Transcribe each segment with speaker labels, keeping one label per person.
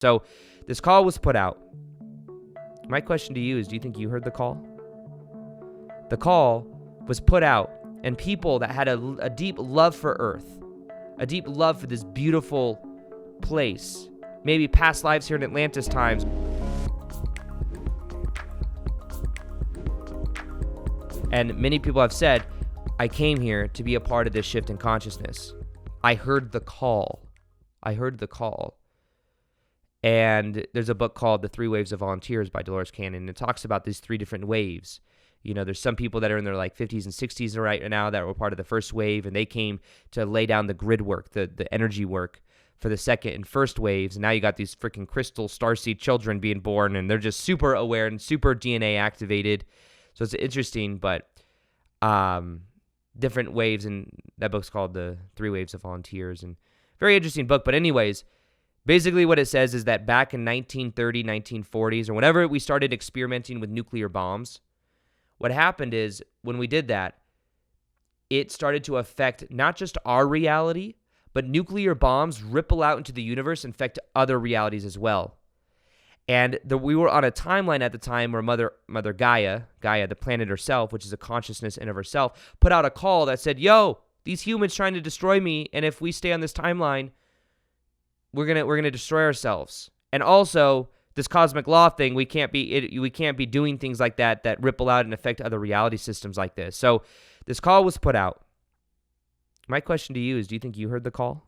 Speaker 1: So this call was put out. My question to you is, do you think you heard the call? The call was put out, and people that had a deep love for Earth, a deep love for this beautiful place, maybe past lives here in Atlantis times. And many people have said, I came here to be a part of this shift in consciousness. I heard the call. And there's a book called The 3 Waves of Volunteers by Dolores Cannon. And it talks about these 3 different waves. You know, there's some people that are in their like 50s and 60s right now that were part of the first wave, and they came to lay down the grid work, the energy work for the second and first waves. And now you got these freaking crystal starseed children being born, and they're just super aware and super DNA activated. So it's interesting, but different waves, and that book's called The 3 Waves of Volunteers, and very interesting book. But anyways, basically what it says is that back in 1930, 1940s, or whenever we started experimenting with nuclear bombs, what happened is when we did that, it started to affect not just our reality, but nuclear bombs ripple out into the universe and affect other realities as well. And we were on a timeline at the time where Mother Gaia, the planet herself, which is a consciousness in of herself, put out a call that said, yo, these humans trying to destroy me, and if we stay on this timeline, we're gonna destroy ourselves. And also, this cosmic law thing, we can't be doing things like that ripple out and affect other reality systems like this. So this call was put out. My question to you is, do you think you heard the call?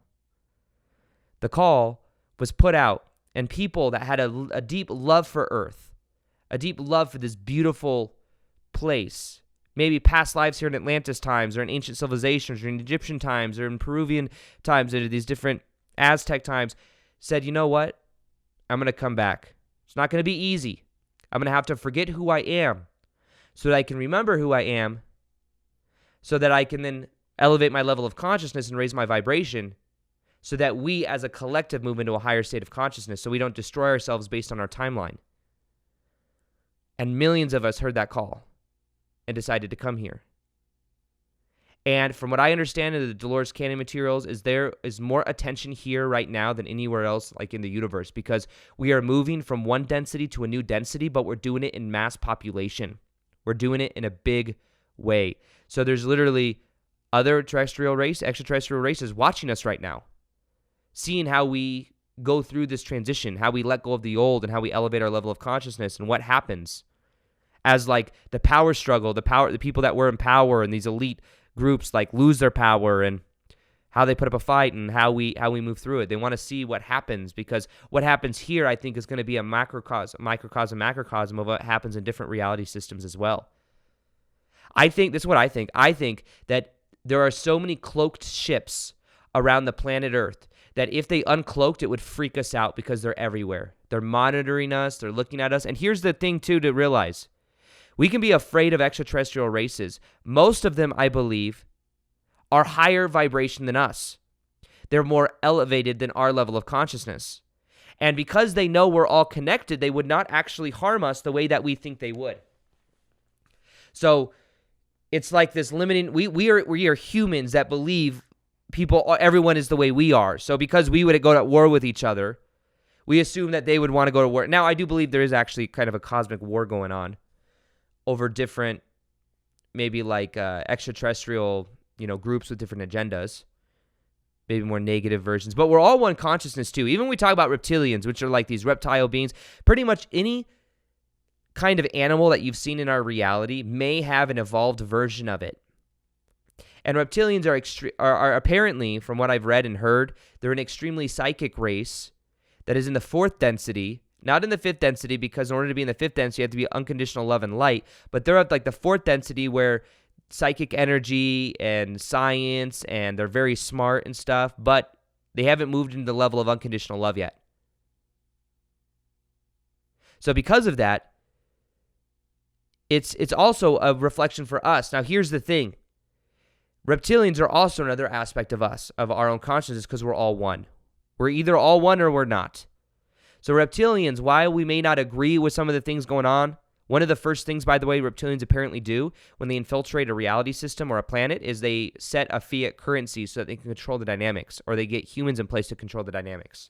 Speaker 1: The call was put out, and people that had a deep love for Earth, a deep love for this beautiful place, maybe past lives here in Atlantis times, or in ancient civilizations, or in Egyptian times, or in Peruvian times, or these different Aztec times, said, you know what? I'm going to come back. It's not going to be easy. I'm going to have to forget who I am so that I can remember who I am, so that I can then elevate my level of consciousness and raise my vibration, so that we as a collective move into a higher state of consciousness, so we don't destroy ourselves based on our timeline. And millions of us heard that call and decided to come here. And from what I understand of the Dolores Cannon materials, is there is more attention here right now than anywhere else, like in the universe, because we are moving from one density to a new density, but we're doing it in mass population. We're doing it in a big way. So there's literally other extraterrestrial races watching us right now, seeing how we go through this transition, how we let go of the old, and how we elevate our level of consciousness, and what happens as like the power struggle, the people that were in power and these elite groups like lose their power, and how they put up a fight, and how we move through it. They want to see what happens, because what happens here, I think, is going to be a microcosm of what happens in different reality systems as well. I think this is what I think. I think that there are so many cloaked ships around the planet Earth that if they uncloaked, it would freak us out, because they're everywhere. They're monitoring us. They're looking at us. And here's the thing, too, to realize. We can be afraid of extraterrestrial races. Most of them, I believe, are higher vibration than us. They're more elevated than our level of consciousness. And because they know we're all connected, they would not actually harm us the way that we think they would. So it's like this limiting. We are humans that believe everyone is the way we are. So because we would go to war with each other, we assume that they would want to go to war. Now, I do believe there is actually kind of a cosmic war going on over different, maybe like extraterrestrial, groups with different agendas, maybe more negative versions. But we're all one consciousness too. Even when we talk about reptilians, which are like these reptile beings, pretty much any kind of animal that you've seen in our reality may have an evolved version of it. And reptilians are apparently, from what I've read and heard, they're an extremely psychic race that is in the 4th density, not in the 5th density, because in order to be in the 5th density, you have to be unconditional love and light. But they're at like the 4th density, where psychic energy and science, and they're very smart and stuff, but they haven't moved into the level of unconditional love yet. So because of that, it's also a reflection for us. Now, here's the thing. Reptilians are also another aspect of us, of our own consciousness, because we're all one. We're either all one or we're not. So reptilians, while we may not agree with some of the things going on, one of the first things, by the way, reptilians apparently do when they infiltrate a reality system or a planet is they set a fiat currency so that they can control the dynamics, or they get humans in place to control the dynamics.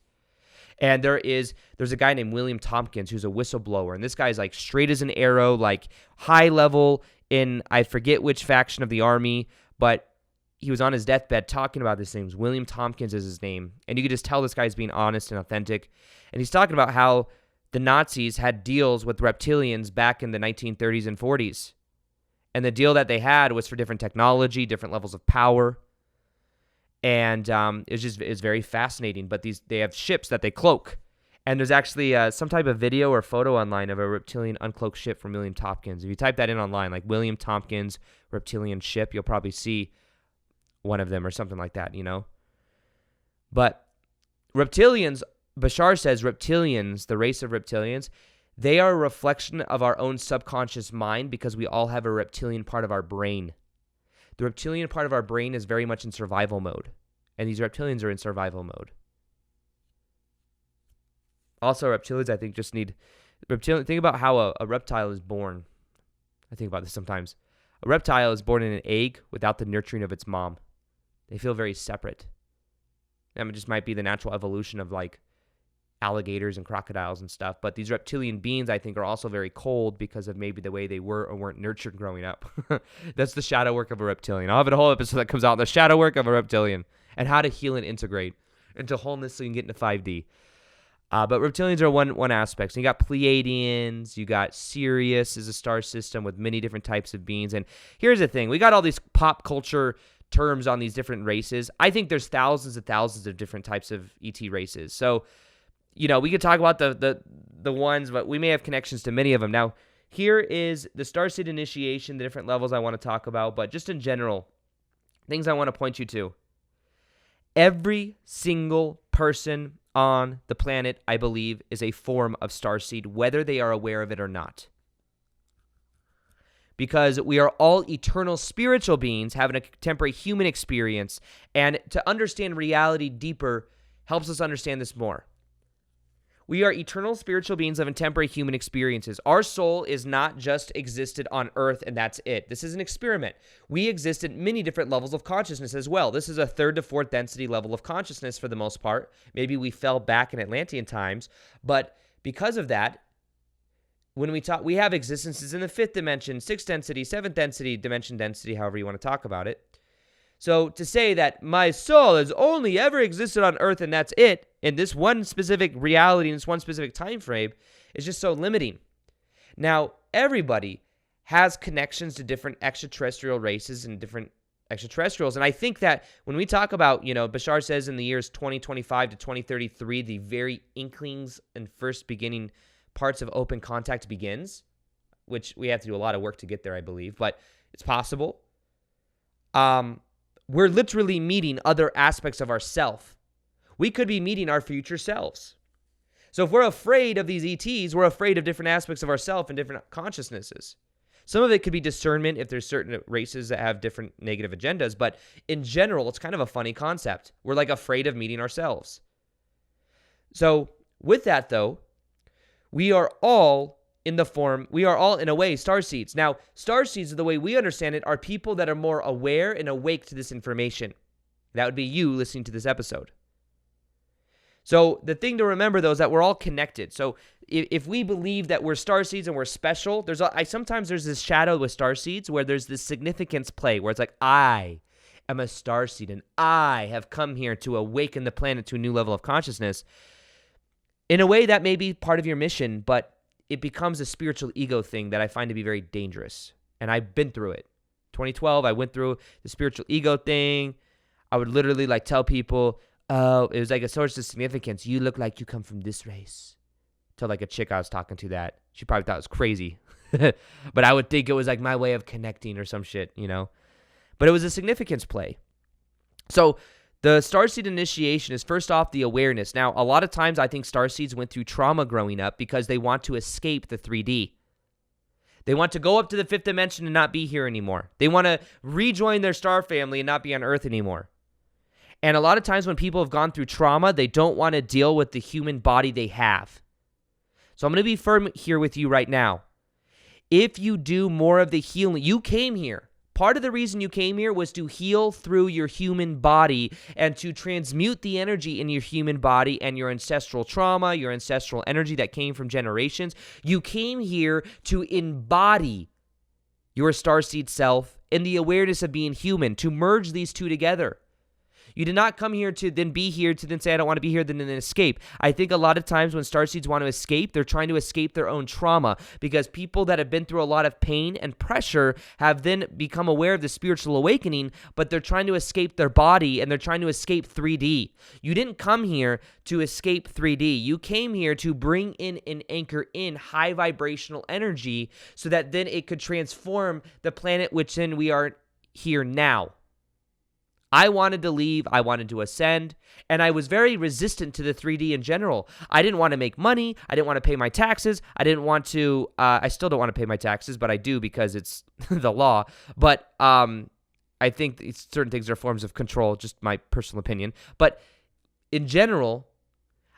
Speaker 1: And there's a guy named William Tompkins who's a whistleblower, and this guy's like straight as an arrow, like high level in, I forget which faction of the army, but he was on his deathbed talking about these things. William Tompkins is his name, and you could just tell this guy's being honest and authentic. And he's talking about how the Nazis had deals with reptilians back in the 1930s and 40s. And the deal that they had was for different technology, different levels of power. And it's very fascinating. But they have ships that they cloak. And there's actually some type of video or photo online of a reptilian uncloaked ship from William Tompkins. If you type that in online, like William Tompkins reptilian ship, you'll probably see one of them or something like that, you know? But reptilians, Bashar says reptilians, the race of reptilians, they are a reflection of our own subconscious mind because we all have a reptilian part of our brain. The reptilian part of our brain is very much in survival mode, and these reptilians are in survival mode. Also, reptilians, I think, just need... Think about how a reptile is born. I think about this sometimes. A reptile is born in an egg without the nurturing of its mom. They feel very separate. That just might be the natural evolution of, like, alligators and crocodiles and stuff. But these reptilian beings, I think, are also very cold because of maybe the way they were or weren't nurtured growing up. That's the shadow work of a reptilian. I'll have a whole episode that comes out on the shadow work of a reptilian and how to heal and integrate into wholeness so you can get into 5D. But reptilians are one aspect. So you got Pleiadians, you got Sirius is a star system with many different types of beings. And here's the thing. We got all these pop culture terms on these different races. I think there's thousands and thousands of different types of ET races. So, you know, we could talk about the ones, but we may have connections to many of them. Now, here is the Starseed initiation, the different levels I want to talk about, but just in general, things I want to point you to. Every single person on the planet, I believe, is a form of Starseed, whether they are aware of it or not. Because we are all eternal spiritual beings having a temporary human experience, and to understand reality deeper helps us understand this more. We are eternal spiritual beings having temporary human experiences. Our soul is not just existed on Earth and that's it. This is an experiment. We exist at many different levels of consciousness as well. This is a 3rd to 4th density level of consciousness for the most part. Maybe we fell back in Atlantean times, but because of that, when we talk, we have existences in the 5th dimension, 6th density, 7th density, dimension density, however you want to talk about it. So to say that my soul has only ever existed on Earth and that's it, in this one specific reality, in this one specific time frame, is just so limiting. Now, everybody has connections to different extraterrestrial races and different extraterrestrials. And I think that when we talk about, you know, Bashar says in the years 2025 to 2033, the very inklings and first beginning parts of open contact begins, which we have to do a lot of work to get there, I believe, but it's possible. We're literally meeting other aspects of ourself. We could be meeting our future selves. So if we're afraid of these ETs, we're afraid of different aspects of ourself and different consciousnesses. Some of it could be discernment if there's certain races that have different negative agendas, but in general, it's kind of a funny concept. We're like afraid of meeting ourselves. So with that though, we are all in a way, starseeds. Now, starseeds, the way we understand it, are people that are more aware and awake to this information. That would be you listening to this episode. So the thing to remember, though, is that we're all connected. So if we believe that we're starseeds and we're special, sometimes there's this shadow with starseeds where there's this significance play where it's like, I am a starseed and I have come here to awaken the planet to a new level of consciousness. In a way, that may be part of your mission, but it becomes a spiritual ego thing that I find to be very dangerous. And I've been through it. 2012, I went through the spiritual ego thing. I would literally like tell people, oh, it was like a source of significance. You look like you come from this race. Tell like a chick I was talking to that. She probably thought it was crazy. But I would think it was like my way of connecting or some shit, you know. But it was a significance play. So the Starseed initiation is first off the awareness. Now, a lot of times I think Starseeds went through trauma growing up because they want to escape the 3D. They want to go up to the 5th dimension and not be here anymore. They want to rejoin their star family and not be on Earth anymore. And a lot of times when people have gone through trauma, they don't want to deal with the human body they have. So I'm going to be firm here with you right now. If you do more of the healing, you came here. part of the reason you came here was to heal through your human body and to transmute the energy in your human body and your ancestral trauma, your ancestral energy that came from generations. You came here to embody your starseed self in the awareness of being human, to merge these two together. You did not come here to then be here to then say, I don't want to be here, then escape. I think a lot of times when starseeds want to escape, they're trying to escape their own trauma, because people that have been through a lot of pain and pressure have then become aware of the spiritual awakening, but they're trying to escape their body and they're trying to escape 3D. You didn't come here to escape 3D. You came here to bring in and anchor in high vibrational energy so that then it could transform the planet which then we are here now. I wanted to leave, I wanted to ascend, and I was very resistant to the 3D in general. I didn't want to make money, I didn't want to pay my taxes, I didn't want to, I still don't want to pay my taxes, but I do because it's the law. But I think certain things are forms of control, just my personal opinion. But in general,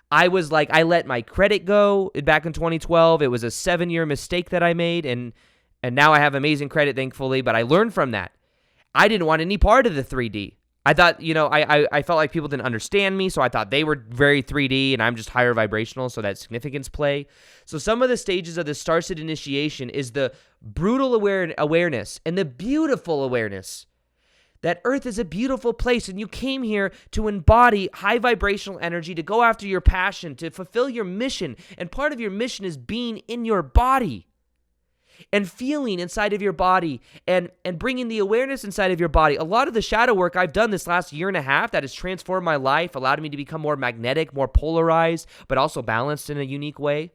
Speaker 1: I was like, I let my credit go back in 2012. It was a 7-year mistake that I made, and now I have amazing credit, thankfully, but I learned from that. I didn't want any part of the 3D. I thought, I felt like people didn't understand me, so I thought they were very 3D and I'm just higher vibrational, so that significance play. So some of the stages of the Starseed initiation is the brutal awareness and the beautiful awareness that Earth is a beautiful place, and you came here to embody high vibrational energy, to go after your passion, to fulfill your mission, and part of your mission is being in your body and feeling inside of your body and bringing the awareness inside of your body. A lot of the shadow work I've done this last year and a half that has transformed my life, allowed me to become more magnetic, more polarized, but also balanced in a unique way,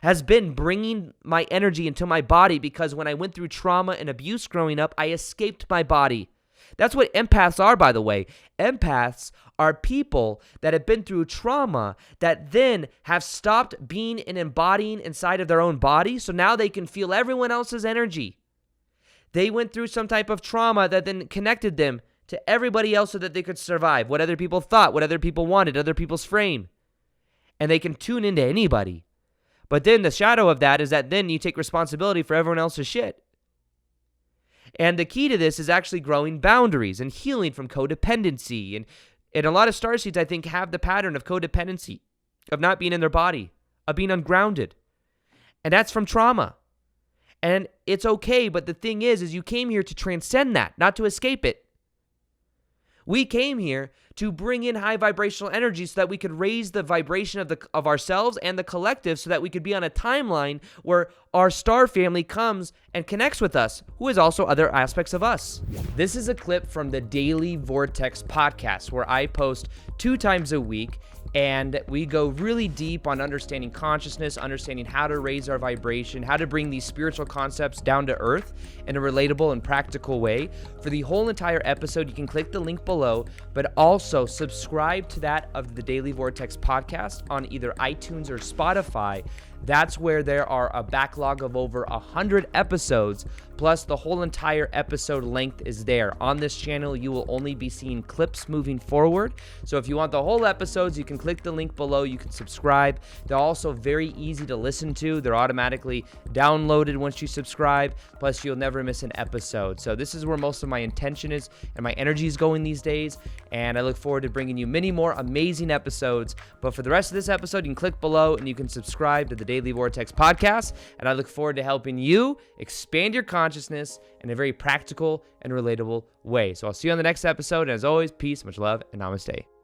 Speaker 1: has been bringing my energy into my body, because when I went through trauma and abuse growing up, I escaped my body. That's what empaths are, by the way. Empaths are people that have been through trauma that then have stopped being and embodying inside of their own body, so now they can feel everyone else's energy. They went through some type of trauma that then connected them to everybody else so that they could survive what other people thought, what other people wanted, other people's frame. And they can tune into anybody. But then the shadow of that is that then you take responsibility for everyone else's shit. And the key to this is actually growing boundaries and healing from codependency. And a lot of starseeds, I think, have the pattern of codependency, of not being in their body, of being ungrounded. And that's from trauma. And it's okay, but the thing is you came here to transcend that, not to escape it. We came here to bring in high vibrational energy so that we could raise the vibration of ourselves and the collective, so that we could be on a timeline where our star family comes and connects with us, who is also other aspects of us. This is a clip from the Daily Vortex Podcast, where I post 2 times a week, and we go really deep on understanding consciousness, understanding how to raise our vibration, how to bring these spiritual concepts down to earth in a relatable and practical way. For the whole entire episode, you can click the link below, but also subscribe to that of the Daily Vortex Podcast on either iTunes or Spotify. That's where there are a backlog of over 100 episodes, plus the whole entire episode length is there. On this channel, you will only be seeing clips moving forward. So if you want the whole episodes, you can click the link below. You can subscribe. They're also very easy to listen to. They're automatically downloaded once you subscribe. Plus, you'll never miss an episode. So this is where most of my intention is and my energy is going these days. And I look forward to bringing you many more amazing episodes. But for the rest of this episode, you can click below and you can subscribe to the Daily Vortex Podcast. And I look forward to helping you expand your consciousness in a very practical and relatable way. So I'll see you on the next episode. And as always, peace, much love, and namaste.